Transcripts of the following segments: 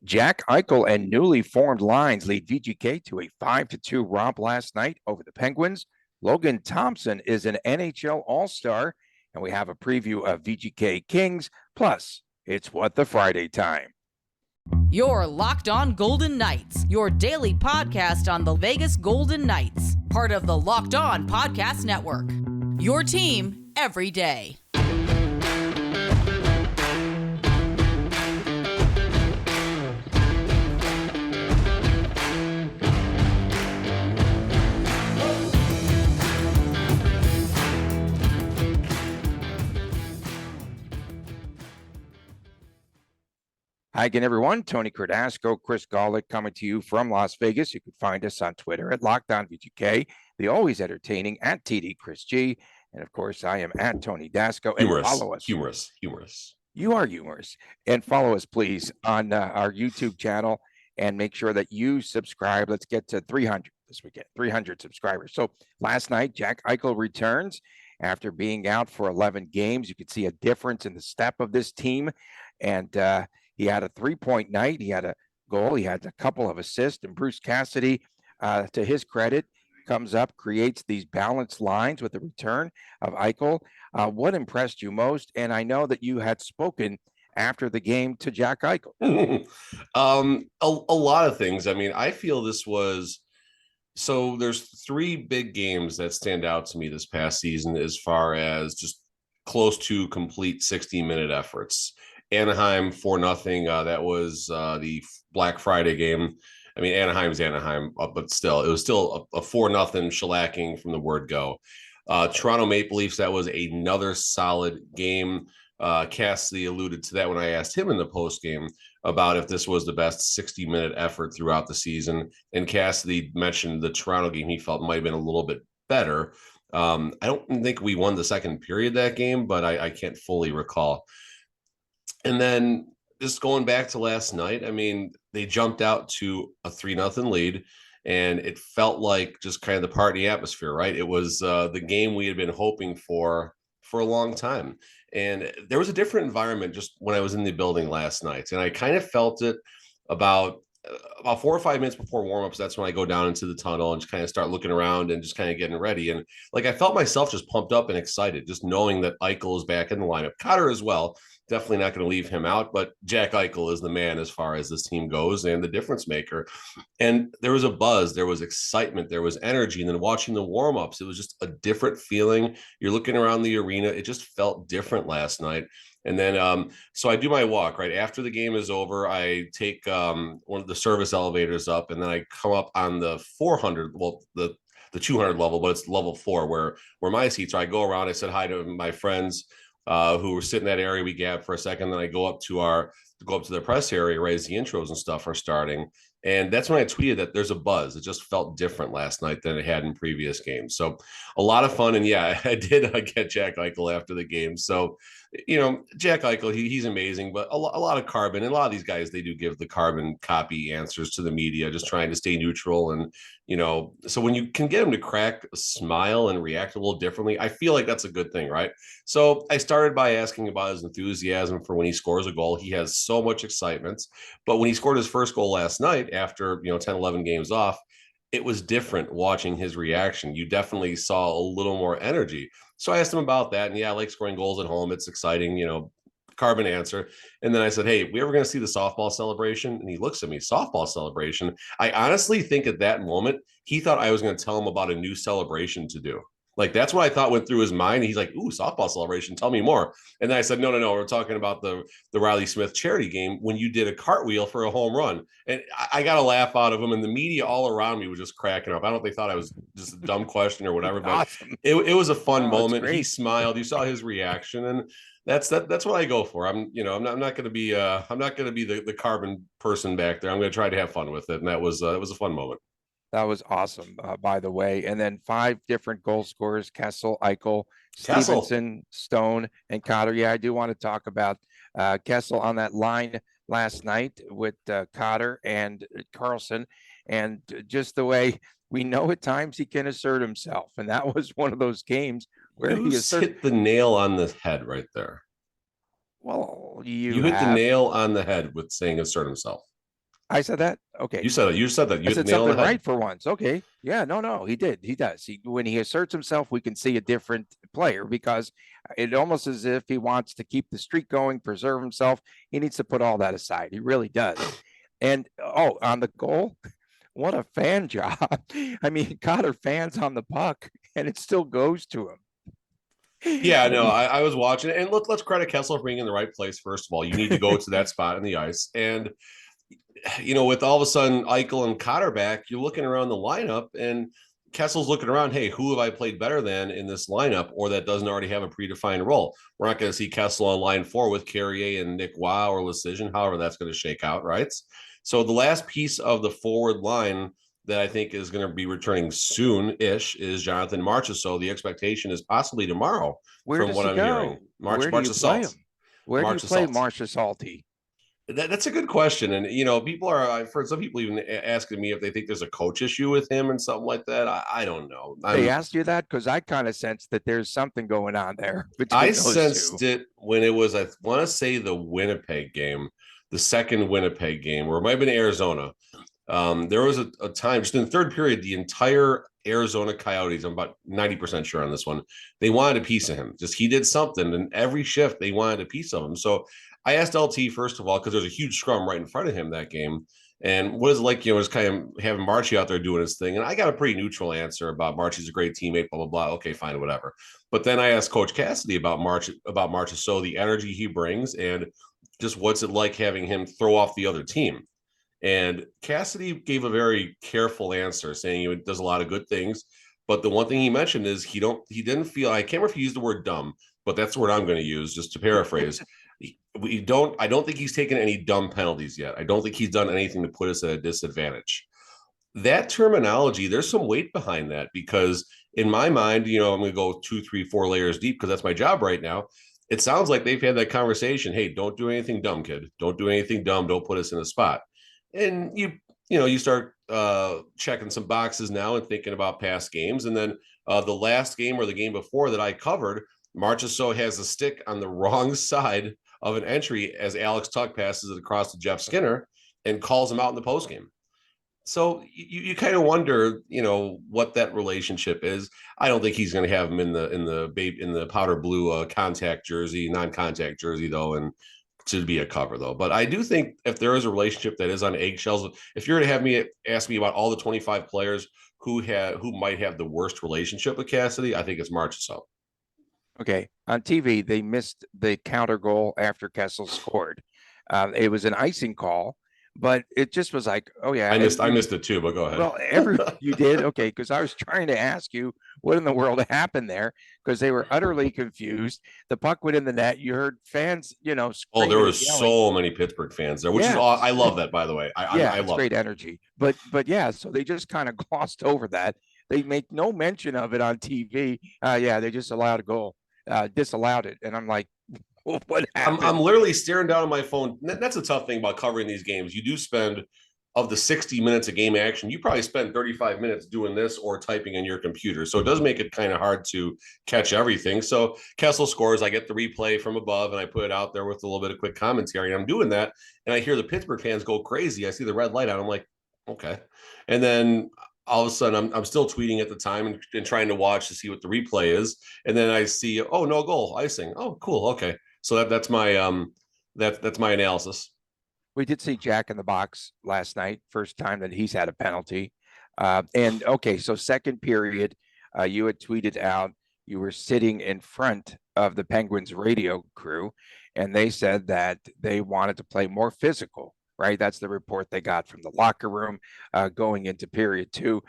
Jack Eichel and newly formed lines lead VGK to a 5-2 romp last night over the Penguins. Logan Thompson is an NHL All-Star, and we have a preview of VGK Kings. Plus, it's What the Friday time. You're Locked On Golden Knights, your daily podcast on the Vegas Golden Knights, part of the Locked On Podcast Network. Your team every day. Hi again, everyone. Tony Cardasco, Chris Golick coming to you from Las Vegas. You can find us on Twitter at LockedOnVGK, the always entertaining at TD Chris G. And of course, I am at Tony Dasco. And follow us. Humorous. You are humorous. And follow us, please, on our YouTube channel and make sure that you subscribe. Let's get to 300 this weekend, 300 subscribers. So last night, Jack Eichel returns after being out for 11 games. You could see a difference in the step of this team. And he had a 3-point night. He had a goal. He had a couple of assists. And Bruce Cassidy, to his credit, comes up, creates these balanced lines with the return of Eichel. What impressed you most? And I know that you had spoken after the game to Jack Eichel. A lot of things. I mean, I feel this was – so there's three big games that stand out to me this past season as far as just close to complete 60-minute efforts. Anaheim 4-0. That was the Black Friday game. I mean, Anaheim's Anaheim, but still, it was still a 4-0 shellacking from the word go. Toronto Maple Leafs, that was another solid game. Cassidy alluded to that when I asked him in the post game about if this was the best 60-minute effort throughout the season. And Cassidy mentioned the Toronto game he felt might have been a little bit better. I don't think we won the second period that game, but I can't fully recall. And then just going back to last night, I mean, they jumped out to a 3-0 lead, and it felt like just kind of the party atmosphere, right? It was the game we had been hoping for a long time. And there was a different environment just when I was in the building last night. And I kind of felt it about 4 or 5 minutes before warmups. That's when I go down into the tunnel and just kind of start looking around and just kind of getting ready. And like, I felt myself just pumped up and excited, just knowing that Eichel is back in the lineup. Cotter as well. Definitely not going to leave him out, but Jack Eichel is the man as far as this team goes and the difference maker. And there was a buzz, there was excitement, there was energy. And then watching the warmups, it was just a different feeling. You're looking around the arena. It just felt different last night. And then, so I do my walk right after the game is over. I take one of the service elevators up, and then I come up on the 400, well, the 200 level, but it's level 4 where my seats are. I go around, I said hi to my friends who were sitting in that area. We gab for a second. Then I go up to the press area, right as the intros and stuff are starting. And that's when I tweeted that there's a buzz. It just felt different last night than it had in previous games. So a lot of fun. And yeah, I did get Jack Eichel after the game. So, you know, Jack Eichel, he's amazing, but a lot of carbon. And a lot of these guys, they do give the carbon copy answers to the media, just trying to stay neutral. And, you know, so when you can get them to crack a smile and react a little differently, I feel like that's a good thing, right? So I started by asking about his enthusiasm for when he scores a goal. He has so much excitement. But when he scored his first goal last night after, 10, 11 games off, it was different watching his reaction. You definitely saw a little more energy. So I asked him about that. And yeah, I like scoring goals at home. It's exciting, carbon answer. And then I said, hey, we ever going to see the softball celebration? And he looks at me, softball celebration. I honestly think at that moment, he thought I was going to tell him about a new celebration to do. Like, that's what I thought went through his mind. He's like, ooh, softball celebration. Tell me more. And then I said, no. We're talking about the Riley Smith charity game when you did a cartwheel for a home run. And I got a laugh out of him. And the media all around me was just cracking up. I don't know if they thought I was just a dumb question or whatever, but awesome. It was a fun moment. He smiled. You saw his reaction. And that's what I go for. I'm not going to be the carbon person back there. I'm going to try to have fun with it. And that was a fun moment. That was awesome, by the way. And then 5 different goal scorers: Kessel, Eichel, Stevenson, Stone, and Cotter. Yeah, I do want to talk about Kessel on that line last night with Cotter and Carlson. And just the way we know at times he can assert himself. And that was one of those games where he hit the nail on the head right there. Well, you hit the nail on the head with saying assert himself. I said that? Okay. You said that. You said that. I You said nailed something it. right for once. Okay. Yeah, no, he did. He does. When he asserts himself, we can see a different player because it almost as if he wants to keep the streak going, preserve himself. He needs to put all that aside. He really does. And on the goal, what a fan job. I mean, Cotter fans on the puck and it still goes to him. Yeah, no, I was watching it, and let's credit Kessel for being in the right place. First of all, you need to go to that spot in the ice, and with all of a sudden Eichel and Cotter back, you're looking around the lineup, and Kessel's looking around. Hey, who have I played better than in this lineup, or that doesn't already have a predefined role? We're not going to see Kessel on line 4 with Carrier and Nick Wow or Lecision, however that's going to shake out, right? So the last piece of the forward line that I think is going to be returning soon-ish is Jonathan Marchessault. The expectation is possibly tomorrow, Where from does what he I'm go? hearing. Where do you play him? Where do you play Marchessault? That's a good question. And, people are, I've heard some people even asking me if they think there's a coach issue with him and something like that. I don't know. They asked you that? Because I kind of sense that there's something going on there I between those sensed two. it when it was, I want to say the Winnipeg game, the second Winnipeg game, or it might have been Arizona. There was a time just in the third period, the entire Arizona Coyotes, I'm about 90% sure on this one, they wanted a piece of him. Just he did something, and every shift they wanted a piece of him. So I asked LT first of all, because there's a huge scrum right in front of him that game. And what is it like, just kind of having Marchie out there doing his thing? And I got a pretty neutral answer about Marchie's a great teammate, blah, blah, blah. Okay, fine, whatever. But then I asked Coach Cassidy about Marchie, so the energy he brings and just what's it like having him throw off the other team. And Cassidy gave a very careful answer, saying he does a lot of good things. But the one thing he mentioned is he didn't feel, I can't remember if he used the word dumb, but that's the word I'm going to use just to paraphrase. I don't think he's taken any dumb penalties yet. I don't think he's done anything to put us at a disadvantage. That terminology, there's some weight behind that, because in my mind, I'm going to go 2, 3, 4 layers deep because that's my job right now. It sounds like they've had that conversation. Hey, don't do anything dumb, kid. Don't do anything dumb. Don't put us in a spot. And you start checking some boxes now and thinking about past games. And then the last game or the game before that I covered, Marchessault has a stick on the wrong side of an entry as Alex Tuck passes it across to Jeff Skinner and calls him out in the postgame. So you kind of wonder, what that relationship is. I don't think he's going to have him in the powder blue contact jersey, non-contact jersey though, and to be a cover though. But I do think if there is a relationship that is on eggshells, if you're going to have me ask me about all the 25 players who might have the worst relationship with Cassidy, I think it's Marchessault. Okay. On TV, they missed the counter goal after Kessel scored. It was an icing call, but it just was like, oh yeah. I missed it too, but go ahead. Well, you did? Okay. Because I was trying to ask you what in the world happened there, because they were utterly confused. The puck went in the net. You heard fans, oh, there were so many Pittsburgh fans there, which is all, I love that, by the way. I love great energy. But yeah, so they just kind of glossed over that. They make no mention of it on TV. They just allowed a goal. Disallowed it, and I'm like, what happened? I'm literally staring down at my phone. That's a tough thing about covering these games. You do spend, of the 60 minutes of game action, you probably spend 35 minutes doing this or typing in your computer. So it does make it kind of hard to catch everything. So Kessel scores, I get the replay from above and I put it out there with a little bit of quick commentary. And I'm doing that, and I hear the Pittsburgh fans go crazy. I see the red light on. I'm like, okay. And then all of a sudden I'm still tweeting at the time and trying to watch to see what the replay is. And then I see, oh, no goal, icing. Oh, cool. Okay. So that's my that's my analysis. We did see Jack in the box last night. First time that he's had a penalty. And okay, so second period, you had tweeted out you were sitting in front of the Penguins radio crew, and they said that they wanted to play more physical. Right, that's the report they got from the locker room going into period 2.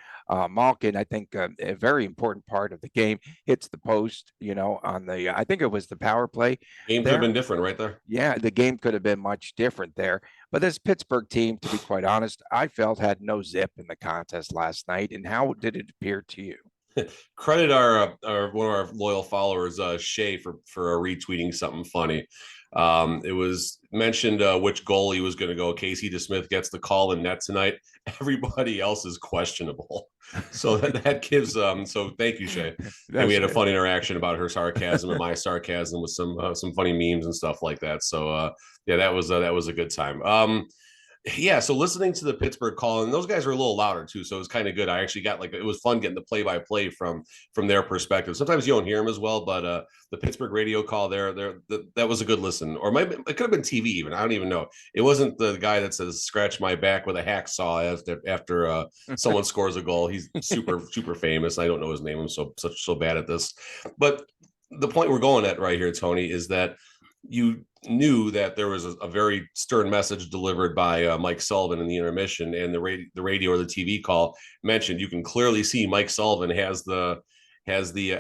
Malkin, I think, a very important part of the game, hits the post. On the I think it was the power play. Game could have been different right there. Yeah, the game could have been much different there. But this Pittsburgh team, to be quite honest, I felt had no zip in the contest last night. And how did it appear to you? Credit our one of our loyal followers, Shay, for retweeting something funny. It was mentioned which goalie was going to go. Casey DeSmith gets the call in net tonight. Everybody else is questionable. So that gives so thank you, Shay. And we had a fun interaction about her sarcasm and my sarcasm with some funny memes and stuff like that. So that was a good time. Yeah, so listening to the Pittsburgh call, and those guys are a little louder too, so it was kind of good. I actually got it was fun getting the play-by-play from their perspective. Sometimes you don't hear them as well, but the Pittsburgh radio call that was a good listen. Or it could have been TV even. I don't even know. It wasn't the guy that says "scratch my back with a hacksaw" after someone scores a goal. He's super famous. I don't know his name. I'm so bad at this. But the point we're going at right here, Tony, is that you knew that there was a very stern message delivered by Mike Sullivan in the intermission, and the radio or the TV call mentioned you can clearly see Mike Sullivan has the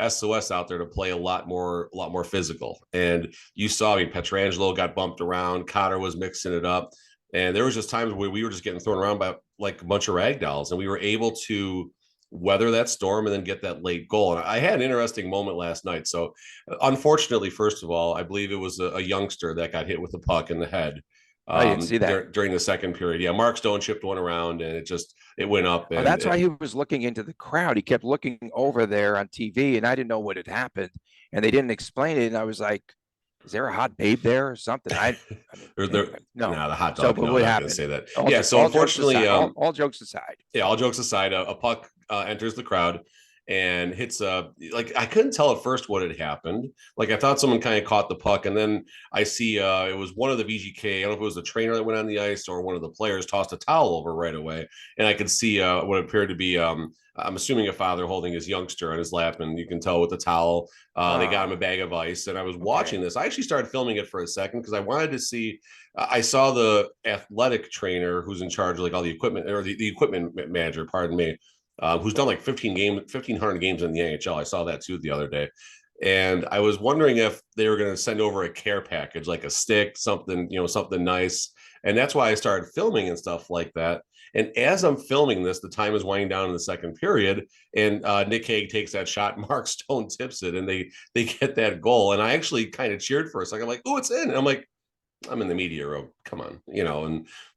SOS out there to play a lot more physical. And you saw, Pietrangelo got bumped around, Cotter was mixing it up, and there was just times where we were just getting thrown around by like a bunch of rag dolls, and we were able to weather that storm and then get that late goal. And I had an interesting moment last night. So unfortunately, first of all, I believe it was a youngster that got hit with a puck in the head. I didn't see that during the second period. Yeah, Mark Stone chipped one around and it went up. And that's why he was looking into the crowd. He kept looking over there on TV, and I didn't know what had happened, and they didn't explain it. And I was like, "Is there a hot babe there or something?" No, the hot dog. So, but what happened? Say that. All, yeah. So unfortunately, all jokes aside. Yeah, all jokes aside, a puck enters the crowd and hits I couldn't tell at first what had happened. Like I thought someone kind of caught the puck, and then I see it was one of the VGK. I don't know if it was the trainer that went on the ice or one of the players tossed a towel over right away, and I could see what appeared to be I'm assuming a father holding his youngster on his lap, and you can tell with the towel they got him a bag of ice. And I was watching this. I actually started filming it for a second because I wanted to see. I saw the athletic trainer who's in charge of like all the equipment, or the equipment manager, pardon me, who's done like 1,500 games in the NHL. I saw that too the other day. And I was wondering if they were going to send over a care package, like a stick, something, something nice. And that's why I started filming and stuff like that. And as I'm filming this, the time is winding down in the second period, and Nick Hague takes that shot. Mark Stone tips it, and they get that goal. And I actually kind of cheered for a second. I'm like, "Oh, it's in!" And I'm like, "I'm in the media room. Come on,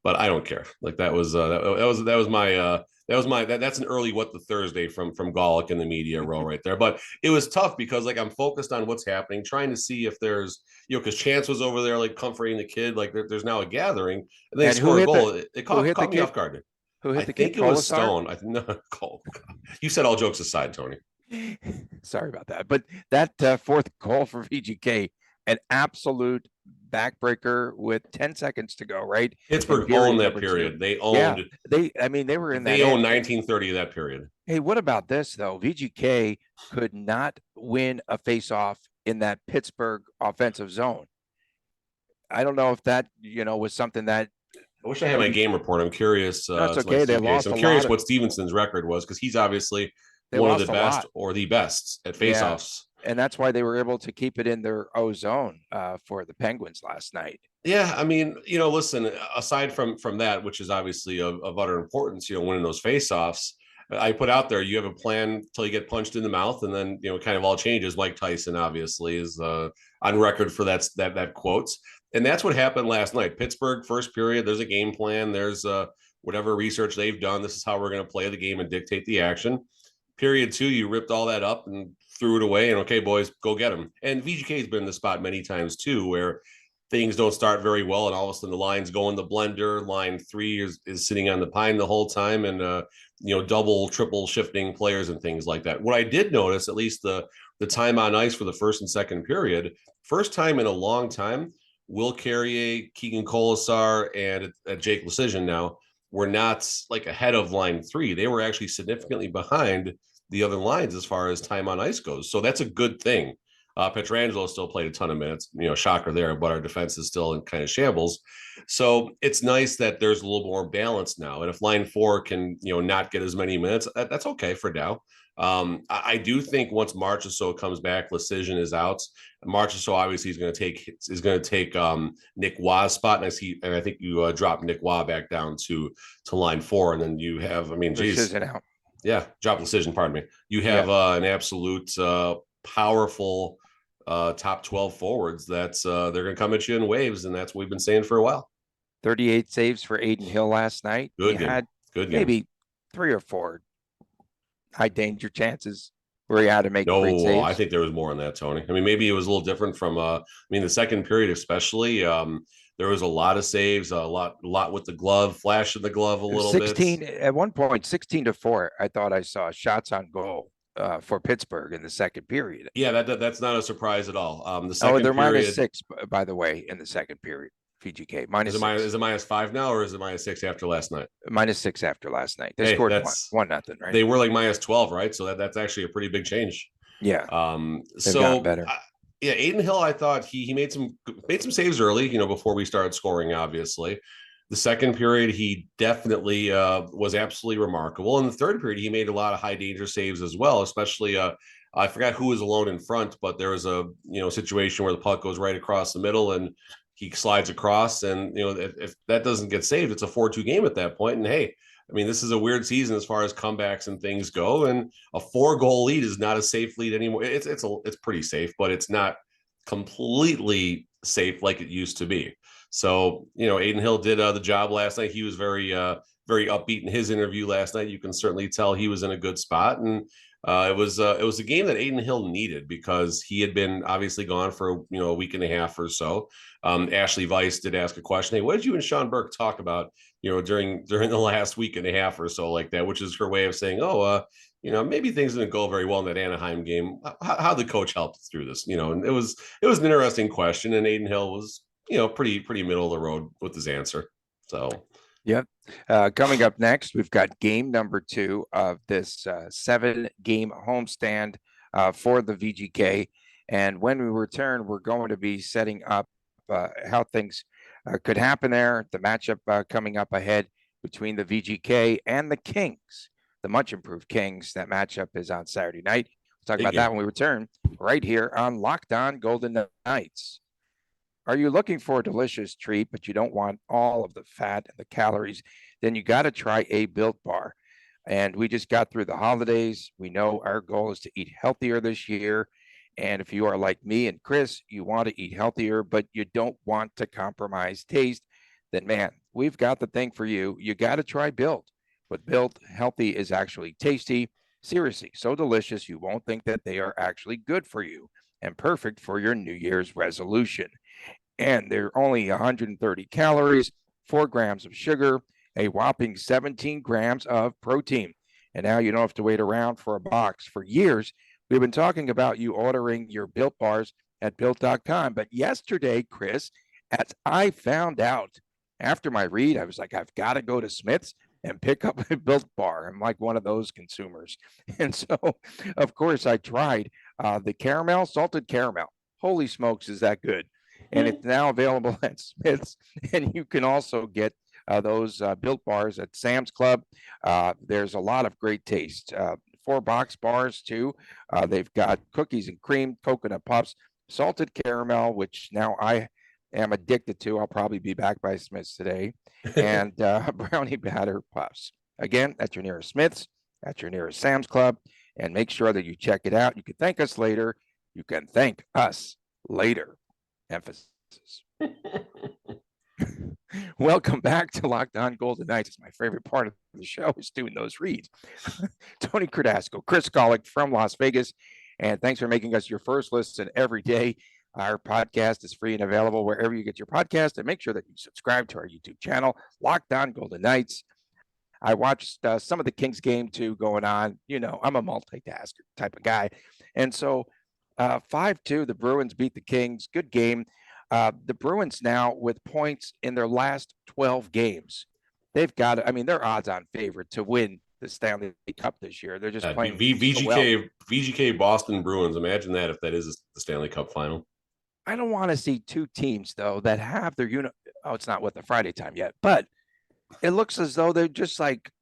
but I don't care. Like that was that's an early what the Thursday from Golick in the media row right there. But it was tough because like I'm focused on what's happening, trying to see if there's because Chance was over there like comforting the kid, like there's now a gathering, and they score a goal. It caught me off guard. Who hit I the think kid? it was Stone. You said all jokes aside, Tony. Sorry about that. But that fourth goal for VGK, an absolute backbreaker with 10 seconds to go, right? Pittsburgh owned that period. They owned. Yeah, they were in that. They owned 1930 that period. Hey, what about this though? VGK could not win a faceoff in that Pittsburgh offensive zone. I don't know if that was something that. I wish I had my game report. I'm curious. That's okay. They lost. I'm curious what Stevenson's record was because he's obviously one of the best or the best at faceoffs. Yeah. And that's why they were able to keep it in their O zone for the Penguins last night. Yeah, I mean, listen. Aside from that, which is obviously of utter importance, winning those faceoffs. I put out there, you have a plan till you get punched in the mouth, and then kind of all changes. Mike Tyson obviously is on record for that quote. And that's what happened last night. Pittsburgh, first period, there's a game plan. There's whatever research they've done. This is how we're going to play the game and dictate the action. Period 2, you ripped all that up and threw it away. And okay, boys, go get them. And VGK has been in the spot many times too, where things don't start very well. And all of a sudden the lines go in the blender. Line 3 is sitting on the pine the whole time. And, double, triple shifting players and things like that. What I did notice, at least the time on ice for the first and second period, first time in a long time, Will Carrier, Keegan Colasar, and Jake Lecision now were not like ahead of line 3. They were actually significantly behind the other lines as far as time on ice goes. So that's a good thing. Pietrangelo still played a ton of minutes, shocker there, but our defense is still in kind of shambles. So it's nice that there's a little more balance now. And if line 4 can, not get as many minutes, that's okay for now. I do think once Marchessault comes back, Lecision is out. Marchessault obviously is going to take Nick Waugh's spot, and I think you drop Nick Waugh back down to line 4, and then you have, Lecision out. Yeah, drop Lecision. Pardon me. You have an absolute powerful top 12 forwards that's they're going to come at you in waves, and that's what we've been saying for a while. 38 saves for Aiden Hill last night. Good game. Had good game. Maybe 3 or 4 high danger chances where he had to make great saves. I think there was more on that, Tony. Maybe it was a little different from the second period, especially. There was a lot of saves, a lot with the glove, flashing the glove a It was little bit. 16 at one point, 16-4. I thought I saw shots on goal for Pittsburgh in the second period. Yeah, that's not a surprise at all. The Oh, second they're period -6, by the way, in the second period. VGK -6. is it -5 now, or is it -6 after last night? -6 after last night. They Hey, scored that's 1-0, right? they were like -12, right? So that's actually a pretty big change. Yeah, they've gotten So better. yeah, Aiden Hill, I thought he made some saves early, before we started scoring. Obviously, the second period he definitely was absolutely remarkable. In the third period, he made a lot of high danger saves as well. Especially, I forgot who was alone in front, but there was a situation where the puck goes right across the middle and he slides across, and if that doesn't get saved, it's a 4-2 game at that point. And hey, I mean, this is a weird season as far as comebacks and things go, and a 4-goal lead is not a safe lead anymore. It's pretty safe, but it's not completely safe like it used to be. So, Aiden Hill did the job last night. He was very upbeat in his interview last night. You can certainly tell he was in a good spot, and it was a game that Aiden Hill needed because he had been obviously gone for a week and a half or so. Ashley Weiss did ask a question. Hey, what did you and Sean Burke talk about? During the last week and a half or so, like that, which is her way of saying, maybe things didn't go very well in that Anaheim game. How the coach helped through this, and it was an interesting question, and Aiden Hill was, pretty middle of the road with his answer. So, yep. Coming up next, we've got game number 2 of this 7-game homestand for the VGK. And when we return, we're going to be setting up how things could happen there. The matchup coming up ahead between the VGK and the Kings, the much improved Kings. That matchup is on Saturday night. We'll talk about that when we return right here on Locked On Golden Knights. Are you looking for a delicious treat, but you don't want all of the fat and the calories? Then you got to try a Built Bar. And we just got through the holidays. We know our goal is to eat healthier this year. And if you are like me and Chris, you want to eat healthier, but you don't want to compromise taste, then man, we've got the thing for you. You got to try Built. With Built, healthy is actually tasty. Seriously, so delicious you won't think that they are actually good for you and perfect for your New Year's resolution. And they're only 130 calories, 4 grams of sugar, a whopping 17 grams of protein. And now you don't have to wait around for a box. For years, we've been talking about you ordering your Built Bars at Built.com. But yesterday, Chris, as I found out after my read, I was like, I've got to go to Smith's and pick up a Built Bar. I'm like one of those consumers. And so, of course, I tried the salted caramel. Holy smokes, is that good? And it's now available at Smith's. And you can also get those Built Bars at Sam's Club. There's a lot of great taste. 4 box bars, too. They've got cookies and cream, coconut puffs, salted caramel, which now I am addicted to. I'll probably be back by Smith's today. And brownie batter puffs. Again, at your nearest Smith's, at your nearest Sam's Club. And make sure that you check it out. You can thank us later. You can thank us later. Emphasis. Welcome back to Locked On Golden Knights. It's my favorite part of the show is doing those reads. Tony Cardasco, Chris Golick from Las Vegas, and thanks for making us your first listen every day. Our podcast is free and available wherever you get your podcast, and make sure that you subscribe to our YouTube channel, Locked On Golden Knights. I watched some of the Kings game too going on. I'm a multitasker type of guy, and so 5-2, the Bruins beat the Kings. Good game. The Bruins now with points in their last 12 games. They've got, they're odds-on favorite to win the Stanley Cup this year. They're just playing VGK, so well. VGK Boston Bruins. Imagine that if that is the Stanley Cup final. I don't want to see 2 teams, though, that have their it's not with the Friday time yet, but it looks as though they just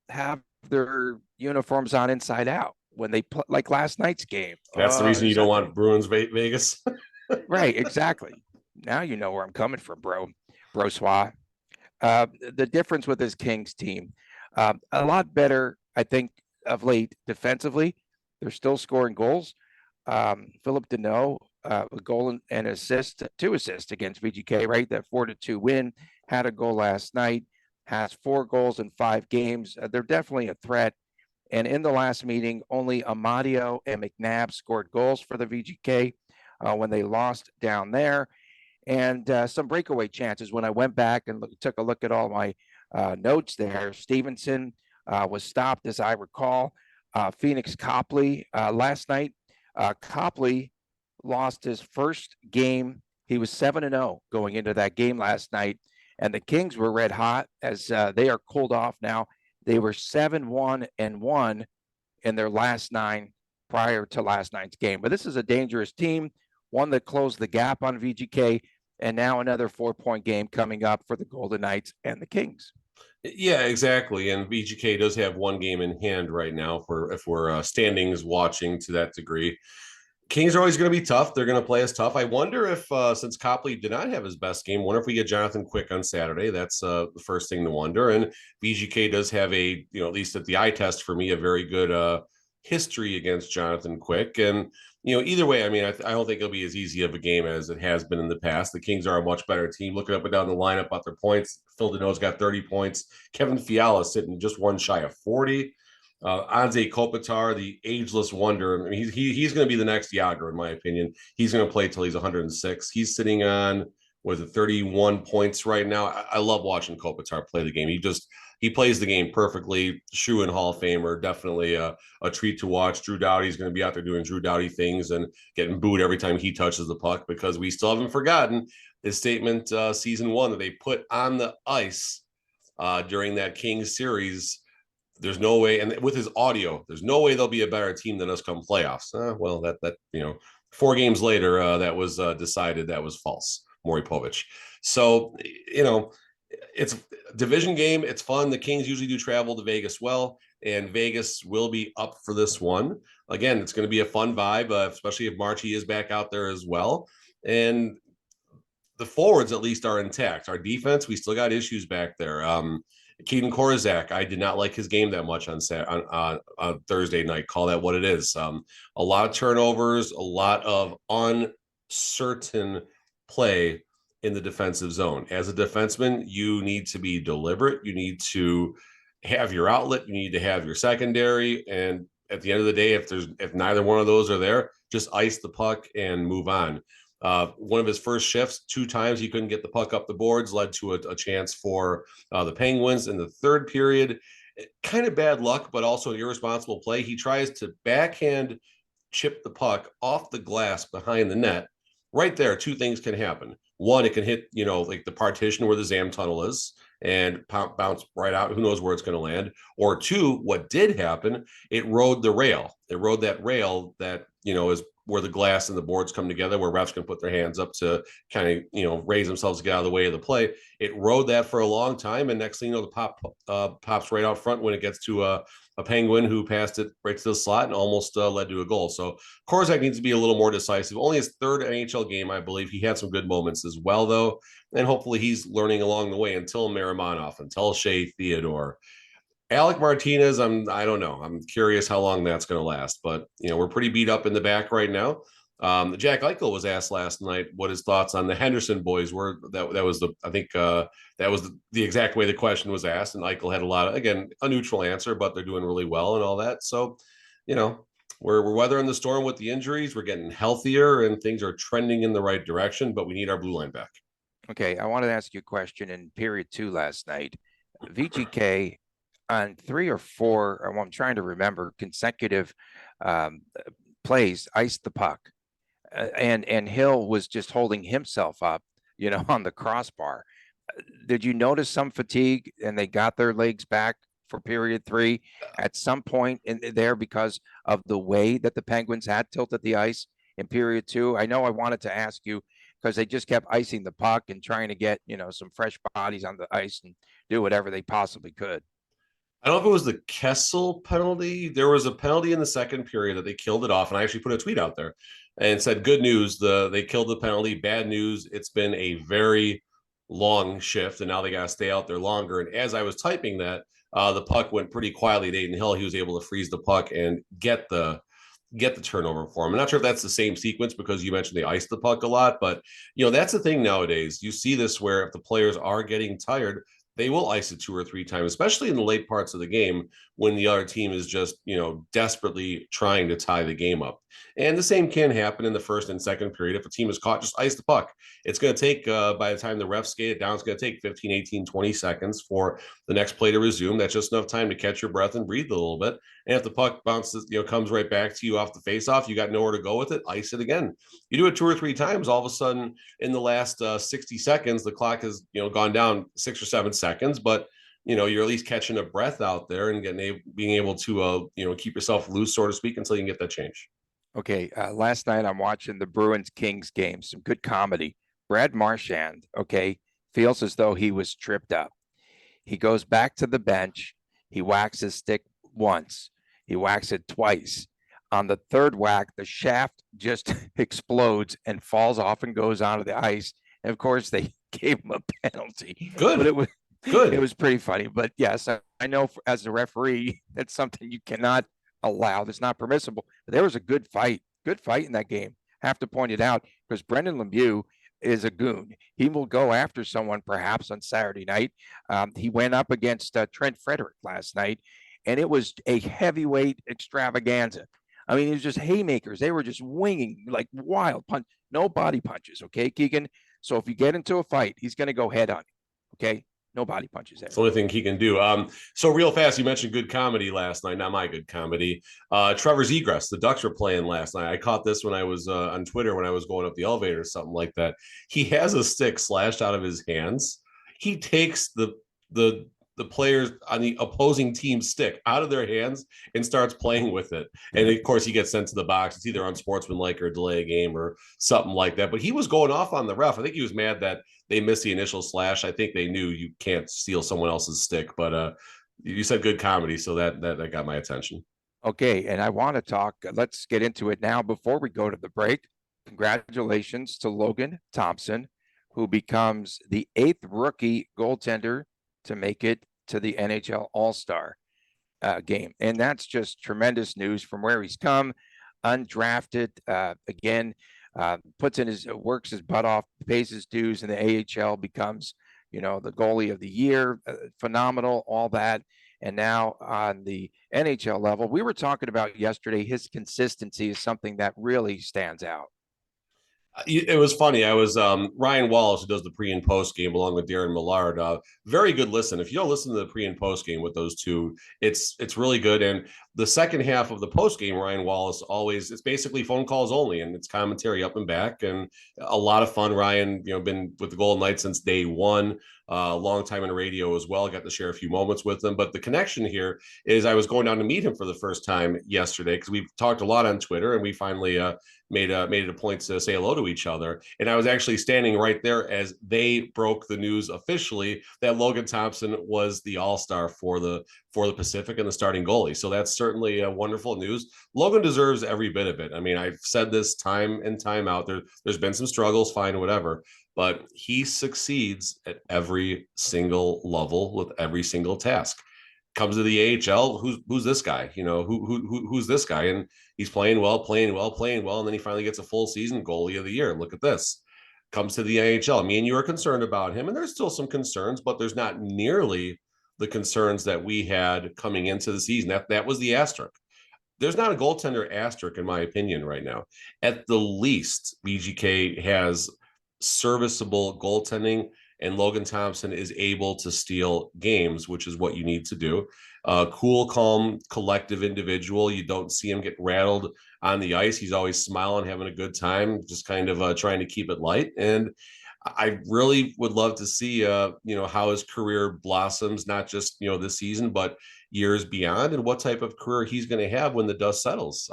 have their uniforms on inside out when they play, like last night's game. That's the reason you don't want Bruins Vegas. Right, exactly. Now you know where I'm coming from, bro. Brossois. The difference with this Kings team, a lot better, I think, of late defensively. They're still scoring goals. Philip Deneau, a goal and assist, 2 assists against VGK, right? That 4-2 win. Had a goal last night. Has 4 goals in 5 games. They're definitely a threat. And in the last meeting, only Amadio and McNabb scored goals for the VGK when they lost down there. and some breakaway chances. When I went back and took a look at all my notes there, Stevenson was stopped, as I recall. Phoenix Copley last night. Copley lost his first game. He was 7-0 going into that game last night, and the Kings were red hot as they are cooled off now. They were 7-1-1 in their last 9 prior to last night's game. But this is a dangerous team, one that closed the gap on VGK, and now another 4-point game coming up for the Golden Knights and the Kings. Yeah, exactly. And VGK does have one game in hand right now if we're standings watching to that degree. Kings are always going to be tough. They're going to play us tough. I wonder if, since Copley did not have his best game, wonder if we get Jonathan Quick on Saturday. That's the first thing to wonder. And VGK does have a, at least at the eye test for me, a very good history against Jonathan Quick. And, either way, I mean, I don't think it'll be as easy of a game as it has been in the past. The Kings are a much better team. Looking up and down the lineup about their points, Phil Deneau's got 30 points. Kevin Fiala sitting just one shy of 40. Anze Kopitar, the ageless wonder. I mean, he's going to be the next Yager, in my opinion. He's going to play till he's 106. He's sitting on 31 points right now. I love watching Kopitar play the game. He plays the game perfectly. Shoe and Hall of Famer, definitely a treat to watch. Drew Doughty's going to be out there doing Drew Doughty things and getting booed every time he touches the puck, because we still haven't forgotten his statement season 1 that they put on the ice during that Kings series. There's no way, and with his audio, there's no way they'll be a better team than us come playoffs. Well, that 4 games later, that was decided that was false. Maury Povich. So, it's a division game. It's fun. The Kings usually do travel to Vegas well, and Vegas will be up for this one. Again, it's going to be a fun vibe, especially if Marchie is back out there as well. And the forwards at least are intact. Our defense, we still got issues back there. Keaton Korczak, I did not like his game that much on Thursday night. Call that what it is. A lot of turnovers, a lot of uncertain play in the defensive zone. As a defenseman, you need to be deliberate. You need to have your outlet. You need to have your secondary. And at the end of the day, if neither one of those are there, just ice the puck and move on. One of his first shifts, 2 times he couldn't get the puck up the boards, led to a chance for the Penguins in the third period. Kind of bad luck, but also an irresponsible play. He tries to backhand chip the puck off the glass behind the net. Right there, 2 things can happen. One, it can hit, like the partition where the Zam tunnel is and bounce right out. Who knows where it's going to land? Or 2, what did happen, it rode the rail. It rode that rail that, is where the glass and the boards come together, where refs can put their hands up to kind of, raise themselves to get out of the way of the play. It rode that for a long time. And next thing you know, the pop pops right out front when it gets to a Penguin who passed it right to the slot and almost led to a goal. So Korczak needs to be a little more decisive. Only his 3rd NHL game, I believe. He had some good moments as well, though. And hopefully he's learning along the way until Maramonov, until Shea Theodore. Alec Martinez, I don't know. I'm curious how long that's going to last, but we're pretty beat up in the back right now. Jack Eichel was asked last night what his thoughts on the Henderson boys were. That was the exact way the question was asked, and Eichel had a neutral answer, but they're doing really well and all that. So, we're weathering the storm with the injuries. We're getting healthier and things are trending in the right direction, but we need our blue line back. Okay, I wanted to ask you a question. In period 2 last night, VGK on 3 or 4, I'm trying to remember, consecutive plays, iced the puck. And Hill was just holding himself up, on the crossbar. Did you notice some fatigue and they got their legs back for period 3 at some point in there because of the way that the Penguins had tilted the ice in period 2? I know I wanted to ask you because they just kept icing the puck and trying to get, some fresh bodies on the ice and do whatever they possibly could. I don't know if it was the Kessel penalty. There was a penalty in the second period that they killed it off. And I actually put a tweet out there and said, good news, they killed the penalty. Bad news, it's been a very long shift, and now they got to stay out there longer. And as I was typing that, the puck went pretty quietly to Aiden Hill. He was able to freeze the puck and get the turnover for him. I'm not sure if that's the same sequence because you mentioned they iced the puck a lot, but that's the thing nowadays. You see this where if the players are getting tired, they will ice it 2 or 3 times, especially in the late parts of the game when the other team is just, desperately trying to tie the game up. And the same can happen in the first and second period. If a team is caught, just ice the puck. It's going to take, by the time the refs skate it down, it's going to take 15, 18, 20 seconds for the next play to resume. That's just enough time to catch your breath and breathe a little bit. And if the puck bounces, comes right back to you off the faceoff, you got nowhere to go with it, ice it again. You do it 2 or 3 times, all of a sudden in the last 60 seconds, the clock has, gone down 6 or 7 seconds, but you're at least catching a breath out there and being able to, keep yourself loose, so to speak, until you can get that change. Okay. Last night I'm watching the Bruins-Kings game, some good comedy. Brad Marchand, okay, feels as though he was tripped up. He goes back to the bench. He whacks his stick once. He whacks it twice. On the third whack, the shaft just explodes and falls off and goes onto the ice. And of course, they gave him a penalty. Good. But it was good. It was pretty funny. But yes, I know as a referee, that's something you cannot allow. That's not permissible. But there was a good fight in that game. I have to point it out because Brendan Lemieux is a goon. He will go after someone perhaps on Saturday night. He went up against Trent Frederick last night, and it was a heavyweight extravaganza. I mean, it was just haymakers. They were just winging like wild punch, no body punches. Okay, Keegan. So if you get into a fight, he's going to go head on you. Okay. No body punches there. It's the only thing he can do. So real fast, you mentioned good comedy last night. Not my good comedy. Trevor Zegras, the Ducks were playing last night. I caught this when I was on Twitter when I was going up the elevator or something like that. He has a stick slashed out of his hands. He takes the players on the opposing team's stick out of their hands and starts playing with it. And of course, he gets sent to the box. It's either unsportsmanlike or delay a game or something like that. But he was going off on the ref. I think he was mad that they missed the initial slash. I think they knew you can't steal someone else's stick. But you said good comedy, so that got my attention. Okay, and I want to talk. Let's get into it now before we go to the break. Congratulations to Logan Thompson, who becomes the 8th rookie goaltender to make it to the NHL All-Star game. And that's just tremendous news from where he's come, undrafted, again, works his butt off, pays his dues in the AHL, becomes, the goalie of the year, phenomenal, all that. And now on the NHL level, we were talking about yesterday, his consistency is something that really stands out. It was funny. I was Ryan Wallace, who does the pre and post game along with Darren Millard. Very good listen. If you don't listen to the pre and post game with those two, it's really good. And the second half of the post game, Ryan Wallace it's basically phone calls only, and it's commentary up and back, and a lot of fun. Ryan, been with the Golden Knights since day one. Long time in radio as well. Got to share a few moments with him. But the connection here is I was going down to meet him for the first time yesterday because we've talked a lot on Twitter, and we finally made it a point to say hello to each other. And I was actually standing right there as they broke the news officially that Logan Thompson was the All-Star for the Pacific and the starting goalie. So that's certainly a wonderful news. Logan deserves every bit of it. I mean, I've said this time and time out. There's been some struggles, fine, whatever. But he succeeds at every single level with every single task. Comes to the AHL, who's this guy? Who's this guy? And he's playing well, and then he finally gets a full season goalie of the year. Look at this. Comes to the NHL. Me and you are concerned about him, and there's still some concerns, but there's not nearly the concerns that we had coming into the season. That was the asterisk. There's not a goaltender asterisk, in my opinion, right now. At the least, VGK has serviceable goaltending, and Logan Thompson is able to steal games, which is what you need to do. Cool, calm, collective individual. You don't see him get rattled on the ice. He's always smiling, having a good time, just kind of trying to keep it light. And I really would love to see, how his career blossoms, not just, this season, but years beyond, and what type of career he's going to have when the dust settles.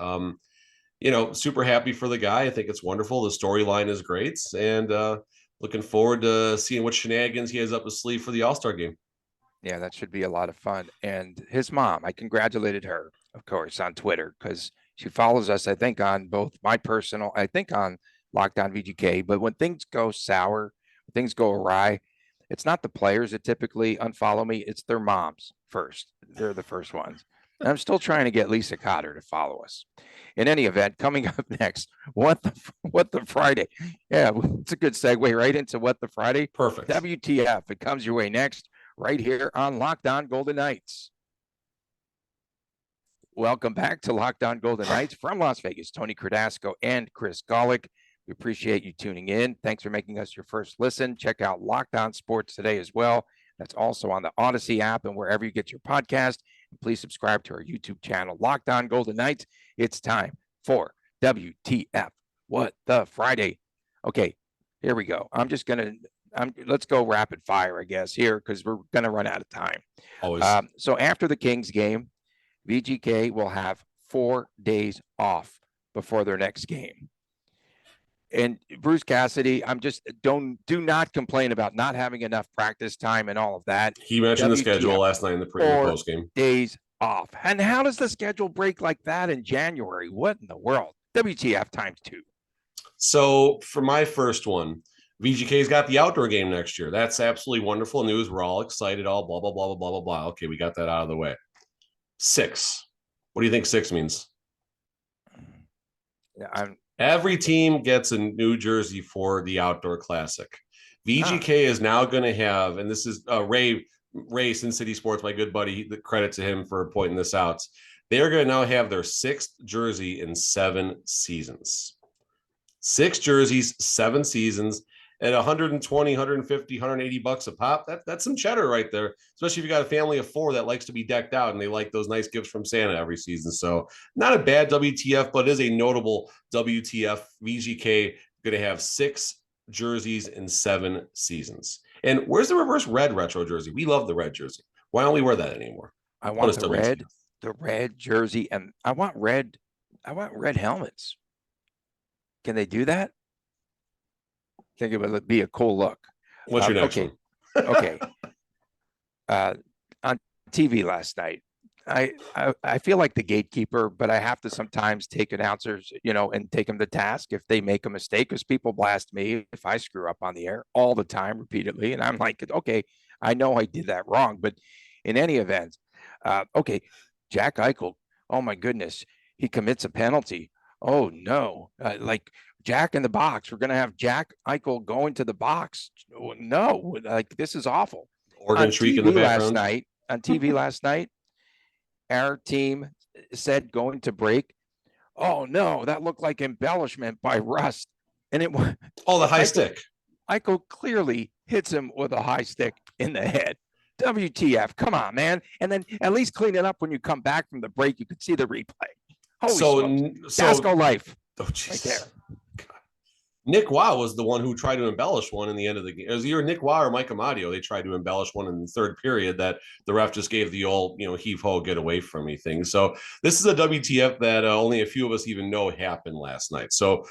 Super happy for the guy. I think it's wonderful. The storyline is great, and looking forward to seeing what shenanigans he has up his sleeve for the All-Star game. Yeah, that should be a lot of fun. And his mom, I congratulated her, of course, on Twitter, because she follows us, I think, on both my personal, I think on Locked On VGK. But when things go sour, when things go awry, it's not the players that typically unfollow me. It's their moms first. They're the first ones. And I'm still trying to get Lisa Cotter to follow us. In any event, coming up next, what the Friday? Yeah, it's a good segue right into What the Friday. Perfect. WTF. It comes your way next, right here on Locked On Golden Knights. Welcome back to Locked On Golden Knights from Las Vegas. Tony Cardasco and Chris Golick. We appreciate you tuning in. Thanks for making us your first listen. Check out Locked On Sports today as well. That's also on the Odyssey app and wherever you get your podcast. And please subscribe to our YouTube channel, Locked On Golden Knights. It's time for WTF. What the Friday? Okay, here we go. Let's go rapid fire, I guess, here because we're going to run out of time. Always. So after the Kings game, VGK will have 4 days off before their next game. And Bruce Cassidy, do not complain about not having enough practice time and all of that. He mentioned the schedule last night in the pre and post game. Days off. And how does the schedule break like that in January? What in the world? WTF times 2. So for my first one, VGK's got the outdoor game next year. That's absolutely wonderful news. We're all excited, all blah, blah, blah, blah, blah, blah, blah. Okay, we got that out of the way. 6. What do you think 6 means? Yeah, Every team gets a New Jersey for the outdoor classic. VGK is now going to have, and this is Ray Sin City Sports, my good buddy, the credit to him for pointing this out. They're going to now have their 6th jersey in 7 seasons. 6 jerseys, 7 seasons. At 120, 150, 180 bucks a pop, that's some cheddar right there, especially if you got a family of 4 that likes to be decked out and they like those nice gifts from Santa every season. So not a bad WTF, but it is a notable WTF. VGK going to have 6 jerseys in 7 seasons. And where's the reverse red retro jersey? We love the red jersey. Why don't we wear that anymore? I want the red jersey, and I want red helmets. Can they do that? I think it would be a cool look. What's your next one? Okay. On TV last night, I feel like the gatekeeper, but I have to sometimes take announcers, and take them to task if they make a mistake, because people blast me if I screw up on the air all the time, repeatedly. And I'm like, okay, I know I did that wrong. But in any event, Jack Eichel, oh my goodness, he commits a penalty. Oh no, Jack in the box. We're going to have Jack Eichel going to the box. No, this is awful. Organ shriek in the background. On TV last night, our team said going to break, oh no, that looked like embellishment by Rust. And it was the high stick. Eichel clearly hits him with a high stick in the head. WTF, come on, man. And then at least clean it up when you come back from the break. You could see the replay. Holy smokes. Dasco life. Oh, right there. Nick Waugh was the one who tried to embellish one in the end of the game. It was either Nick Waugh or Mike Amadio. They tried to embellish one in the third period that the ref just gave the old, heave-ho, get away from me thing. So this is a WTF that only a few of us even know happened last night. So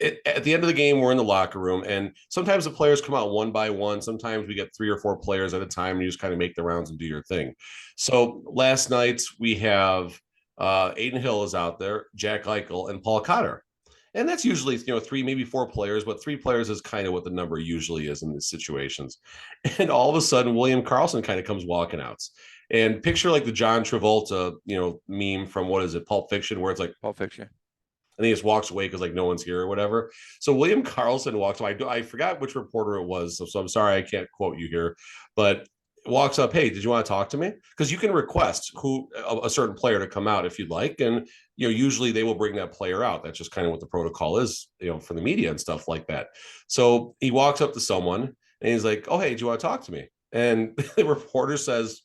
at the end of the game, we're in the locker room, and sometimes the players come out one by one. Sometimes we get 3 or 4 players at a time, and you just kind of make the rounds and do your thing. So last night we have Aiden Hill is out there, Jack Eichel, and Paul Cotter. And that's usually, 3, maybe 4 players, but 3 players is kind of what the number usually is in these situations. And all of a sudden, William Karlsson kind of comes walking out. And picture like the John Travolta, meme from, what is it, Pulp Fiction, where it's like Pulp Fiction. And he just walks away because no one's here or whatever. So William Karlsson walks away. I forgot which reporter it was, so I'm sorry I can't quote you here, but walks up, hey, did you want to talk to me? Because you can request a certain player to come out if you'd like, and usually they will bring that player out. That's just kind of what the protocol is, for the media and stuff like that. So he walks up to someone and he's like, oh, hey, do you want to talk to me? And the reporter says,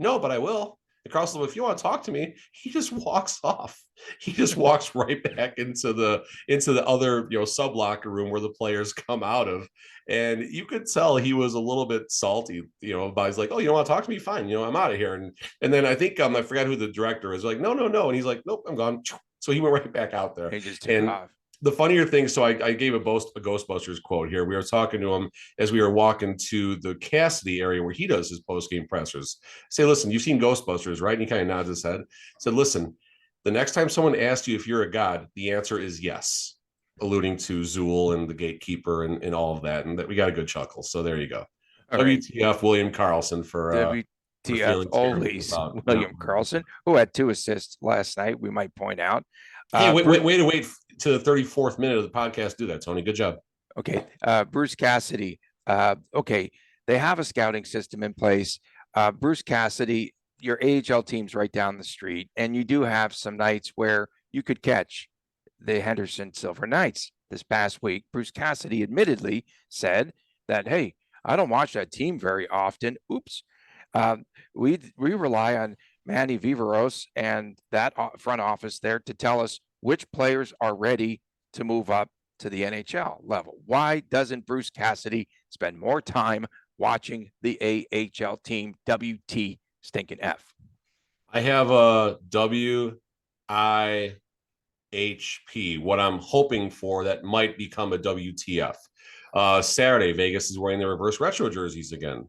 no, but I will. And Karlsson, if you want to talk to me, he just walks off. He just walks right back into the other sub locker room where the players come out of, and you could tell he was a little bit salty. But he's like, oh, you don't want to talk to me? Fine, I'm out of here. And then I think I forgot who the director is. Like, no, and he's like, nope, I'm gone. So he went right back out there. He just took off. The funnier thing, so I gave a Ghostbusters quote here. We were talking to him as we were walking to the Cassidy area where he does his post-game pressers. Say, listen, you've seen Ghostbusters, right? And he kind of nods his head. Said, listen, the next time someone asks you if you're a god, the answer is yes, alluding to Zool and the gatekeeper and all of that. And that we got a good chuckle. So there you go. All WTF right. William Karlsson for WTF always William Karlsson, who had 2 assists last night, we might point out. Hey, wait to the 34th minute of the podcast. Do that, Tony. Good job. Okay. Bruce Cassidy. Okay. They have a scouting system in place. Bruce Cassidy your AHL team's right down the street, and you do have some nights where you could catch the Henderson Silver Knights. This past week, Bruce Cassidy admittedly said that, hey, I don't watch that team very often. Oops. We rely on Manny Viveros and that front office there to tell us which players are ready to move up to the NHL level. Why doesn't Bruce Cassidy spend more time watching the AHL team? WT stinking F. I have a WIHP, what I'm hoping for that might become a WTF. Saturday, Vegas is wearing their reverse retro jerseys again.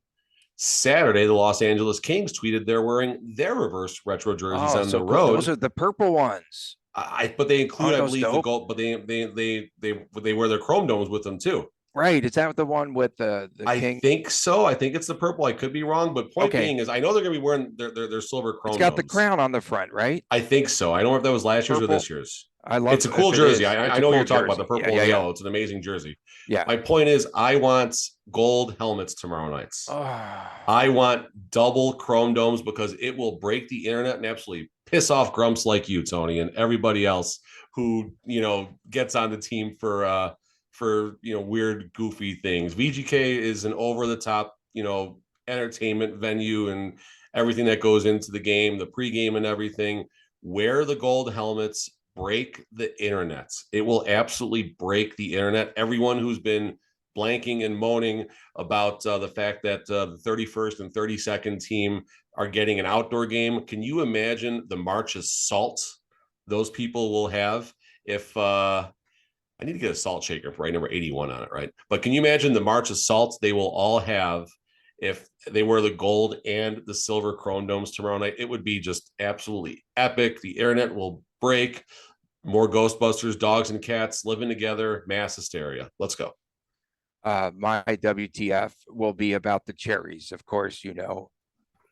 Saturday, the Los Angeles Kings tweeted they're wearing their reverse retro jerseys on the road. Those are the purple ones. But they include, I believe, dope? the gold. But they wear their chrome domes with them too. Right? Is that the one with the King? I think so. I think it's the purple. I could be wrong, but point being is, I know they're going to be wearing their silver chrome. It's got the crown on the front, right? I think so. I don't know if that was last year's or this year's. I love it's a cool jersey. I know what you're talking about, the purple and yellow. Yeah. It's an amazing jersey. Yeah. My point is, I want gold helmets tomorrow nights. I want double chrome domes because it will break the internet and absolutely piss off grumps like you, Tony, and everybody else who, gets on the team for weird, goofy things. VGK is an over-the-top, entertainment venue and everything that goes into the game, the pregame and everything. Wear the gold helmets. Break the internet. It will absolutely break the internet. Everyone who's been blanking and moaning about the fact that the 31st and 32nd team are getting an outdoor game. Can you imagine the March of Salt those people will have if I need to get a salt shaker for number 81 on it, right? But can you imagine the March of Salt they will all have if they wear the gold and the silver chrome domes tomorrow night? It would be just absolutely epic. The internet will break. More Ghostbusters, dogs and cats living together, mass hysteria. Let's go. My WTF will be about the cherries. Of course,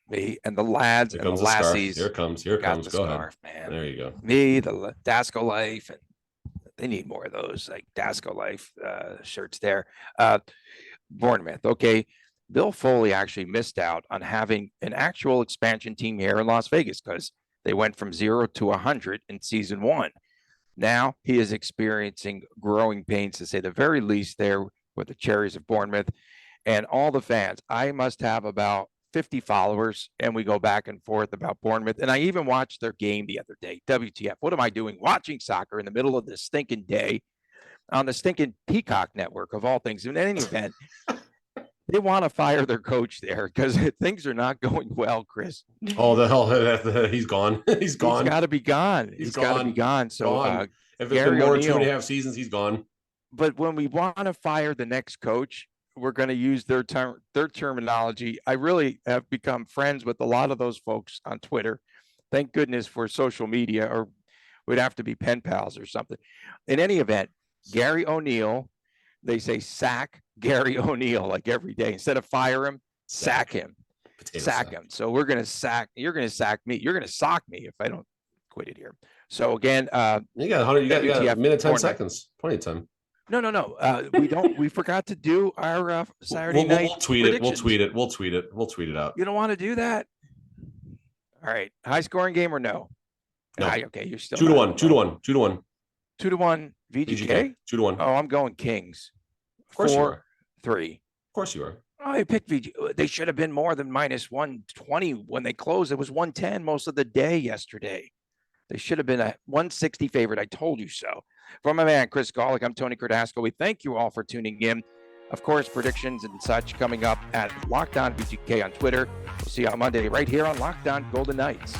me and the lads and the lassies. Here comes. Go scarf, ahead, man. There you go. Me, the Dasco Life, and they need more of those like Dasco Life shirts there. Bournemouth. Okay. Bill Foley actually missed out on having an actual expansion team here in Las Vegas because they went from 0 to 100 in season 1. Now he is experiencing growing pains, to say the very least, there with the Cherries of Bournemouth and all the fans. I must have about 50 followers, and we go back and forth about Bournemouth. And I even watched their game the other day. WTF? What am I doing watching soccer in the middle of this stinking day on the stinking Peacock network of all things? In any event, they want to fire their coach there because things are not going well, Chris. Oh, the hell, he's gone. He's gone. He's got to be gone. He's got to be gone. So gone. If it's been more than 2.5 seasons, he's gone. But when we want to fire the next coach, we're going to use their terminology. I really have become friends with a lot of those folks on Twitter. Thank goodness for social media, or we'd have to be pen pals or something. In any event, Gary O'Neill, they say sack Gary O'Neill like every day. Instead of fire him, sack him. Sack him. So you're going to sack me. You're going to sock me if I don't quit it here. So again, you got a minute, 10 seconds, plenty of time. No. We forgot to do our Saturday night. We'll tweet it. We'll tweet it out. You don't want to do that? All right. High scoring game or no? No. Okay. You're still 2-1. 2-1 VGK. 2-1. Oh, I'm going Kings. Of course you are. 4-3. Of course you are. Oh, I picked VG. They should have been more than minus 120 when they closed. It was 110 most of the day yesterday. They should have been a 160 favorite. I told you so. From my man, Chris Golick, I'm Tony Cardasco. We thank you all for tuning in. Of course, predictions and such coming up at Locked On VGK on Twitter. We'll see you on Monday right here on Locked On Golden Knights.